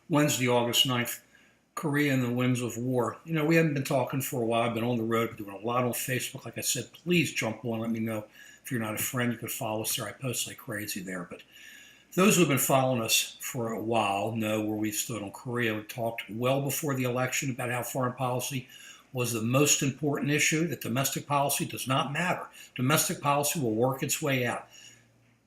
Wednesday, August 9th, Korea and the winds of war. We haven't been talking for a while. I've been on the road, been doing a lot on Facebook. Like I said, please jump on. Let me know if you're not a friend. You could follow us there. I post like crazy there. But those who have been following us for a while know where we stood on Korea. We talked well before the election about how foreign policy was the most important issue, that domestic policy does not matter. Domestic policy will work its way out.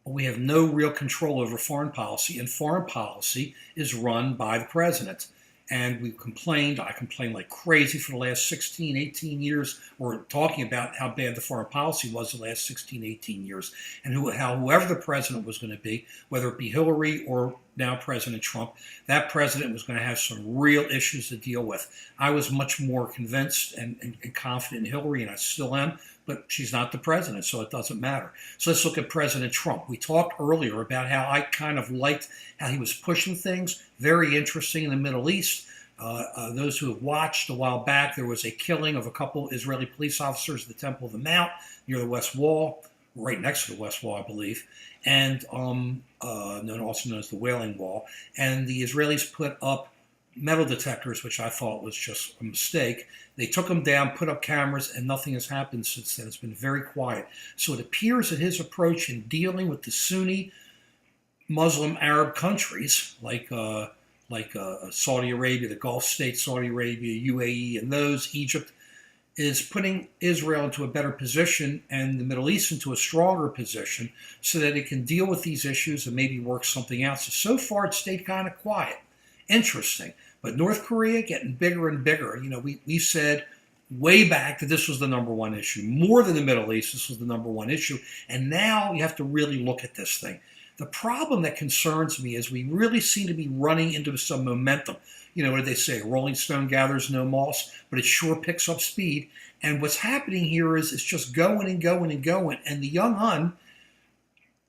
We have no real control over foreign policy, and foreign policy is run by the president. And I complained like crazy for the last 16, 18 years. We're talking about how bad the foreign policy was the last 16, 18 years, and how whoever the president was going to be, whether it be Hillary or now President Trump, that president was going to have some real issues to deal with. I was much more convinced and confident in Hillary, and I still am, but she's not the president, so it doesn't matter. So let's look at President Trump. We talked earlier about how I kind of liked how he was pushing things, very interesting in the Middle East. Those who have watched a while back, there was a killing of a couple Israeli police officers at the Temple of the Mount near the West Wall, right next to the West Wall, I believe, and also known as the Wailing Wall. And the Israelis put up metal detectors, which I thought was just a mistake. They took them down, put up cameras, and nothing has happened since then. It's been very quiet. So it appears that his approach in dealing with the Sunni Muslim Arab countries, like Saudi Arabia, the Gulf states, Saudi Arabia, UAE, and those, Egypt, is putting Israel into a better position and the Middle East into a stronger position so that it can deal with these issues and maybe work something out. So far, it stayed kind of quiet. Interesting. But North Korea getting bigger and bigger. We said way back that this was the number one issue. More than the Middle East, this was the number one issue. And now you have to really look at this thing. The problem that concerns me is we really seem to be running into some momentum. What do they say? A rolling stone gathers no moss, but it sure picks up speed. And what's happening here is it's just going and going and going. And the young Hun,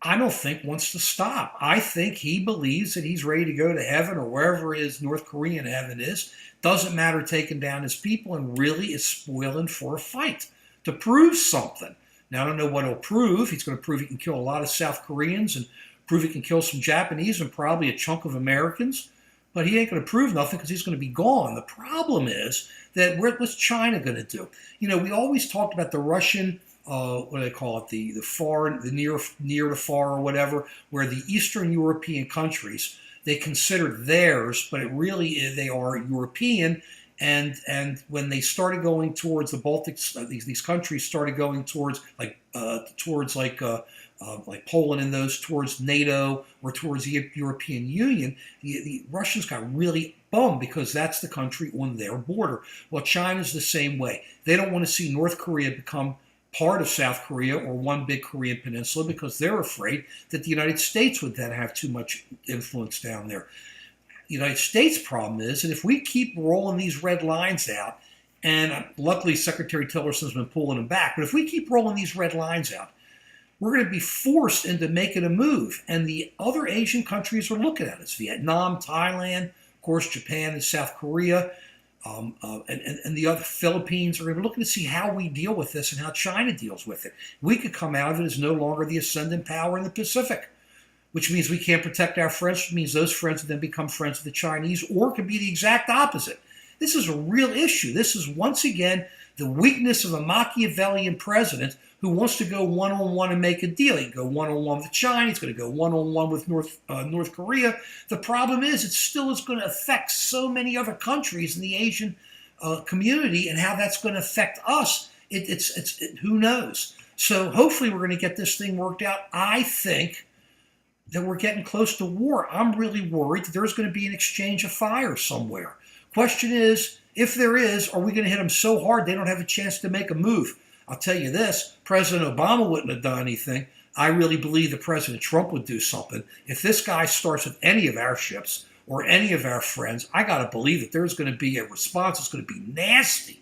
I don't think wants to stop. I think he believes that he's ready to go to heaven or wherever his North Korean heaven is. Doesn't matter taking down his people, and really is spoiling for a fight to prove something. Now, I don't know what he'll prove. He's going to prove he can kill a lot of South Koreans and prove he can kill some Japanese and probably a chunk of Americans. But he ain't going to prove nothing because he's going to be gone. The problem is that what's China going to do? We always talked about the Russian, what do they call it, the far, the near the far or whatever, where the Eastern European countries, they consider theirs, but it really is, they are European. And when they started going towards the Baltics, these countries started going towards like Poland and those towards NATO or towards the European Union, the Russians got really bummed because that's the country on their border. Well, China's the same way. They don't want to see North Korea become part of South Korea or one big Korean peninsula because they're afraid that the United States would then have too much influence down there. The United States problem is that if we keep rolling these red lines out, and luckily Secretary Tillerson's been pulling them back, but if we keep rolling these red lines out, we're going to be forced into making a move. And the other Asian countries are looking at us. Vietnam, Thailand, of course, Japan and South Korea, and the other Philippines are going to be looking to see how we deal with this and how China deals with it. We could come out of it as no longer the ascendant power in the Pacific, which means we can't protect our friends, which means those friends would then become friends of the Chinese, or it could be the exact opposite. This is a real issue. This is, once again, the weakness of a Machiavellian president who wants to go one-on-one and make a deal. He can go one-on-one with China. He's going to go one-on-one with North Korea. The problem is it still is going to affect so many other countries in the Asian community, and how that's going to affect us, who knows? So hopefully we're going to get this thing worked out. I think that we're getting close to war. I'm really worried that there's going to be an exchange of fire somewhere. Question is, if there is, are we going to hit them so hard they don't have a chance to make a move? I'll tell you this, President Obama wouldn't have done anything. I really believe that President Trump would do something. If this guy starts with any of our ships or any of our friends, I got to believe that there's going to be a response that's going to be nasty.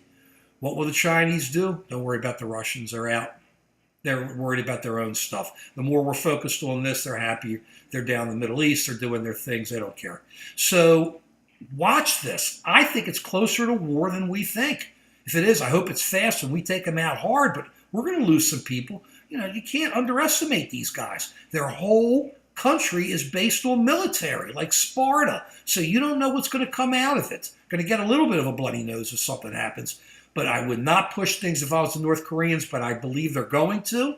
What will the Chinese do? Don't worry about the Russians. They're out. They're worried about their own stuff. The more we're focused on this, they're happy. They're down in the Middle East. They're doing their things. They don't care. So watch this. I think it's closer to war than we think. If it is, I hope it's fast and we take them out hard, but we're going to lose some people. You can't underestimate these guys. Their whole country is based on military, like Sparta. So you don't know what's going to come out of it. Going to get a little bit of a bloody nose if something happens. But I would not push things if I was the North Koreans, but I believe they're going to.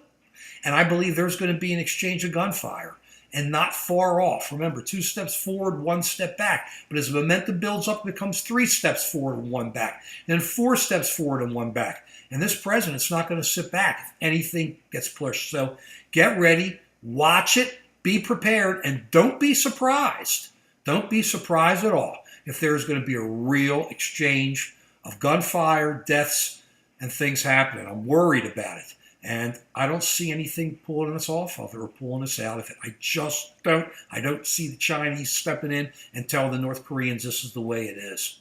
And I believe there's going to be an exchange of gunfire. And not far off. Remember, 2 steps forward, 1 step back. But as momentum builds up, it becomes 3 steps forward and 1 back. Then 4 steps forward and 1 back. And this president's not going to sit back if anything gets pushed. So get ready, watch it, be prepared, and don't be surprised. Don't be surprised at all if there's going to be a real exchange of gunfire, deaths, and things happening. I'm worried about it. And I don't see anything pulling us off of it or pulling us out of it. I just don't. I don't see the Chinese stepping in and telling the North Koreans this is the way it is.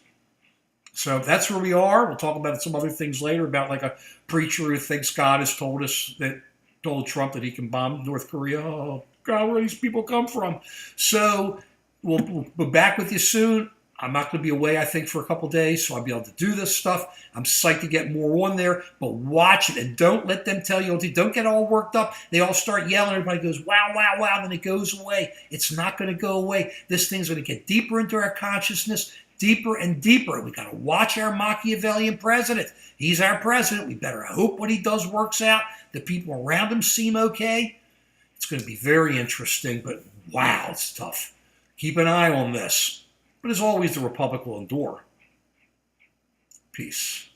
So that's where we are. We'll talk about some other things later about like a preacher who thinks God has told us that, told Trump that he can bomb North Korea. Oh, God, where do these people come from? So we'll be back with you soon. I'm not going to be away, I think, for a couple days, so I'll be able to do this stuff. I'm psyched to get more on there, but watch it and don't let them tell you. Don't get all worked up. They all start yelling. Everybody goes, wow, wow, wow, then it goes away. It's not going to go away. This thing's going to get deeper into our consciousness, deeper and deeper. We got to watch our Machiavellian president. He's our president. We better hope what he does works out. The people around him seem okay. It's going to be very interesting, but wow, it's tough. Keep an eye on this. But as always, the Republic will endure. Peace.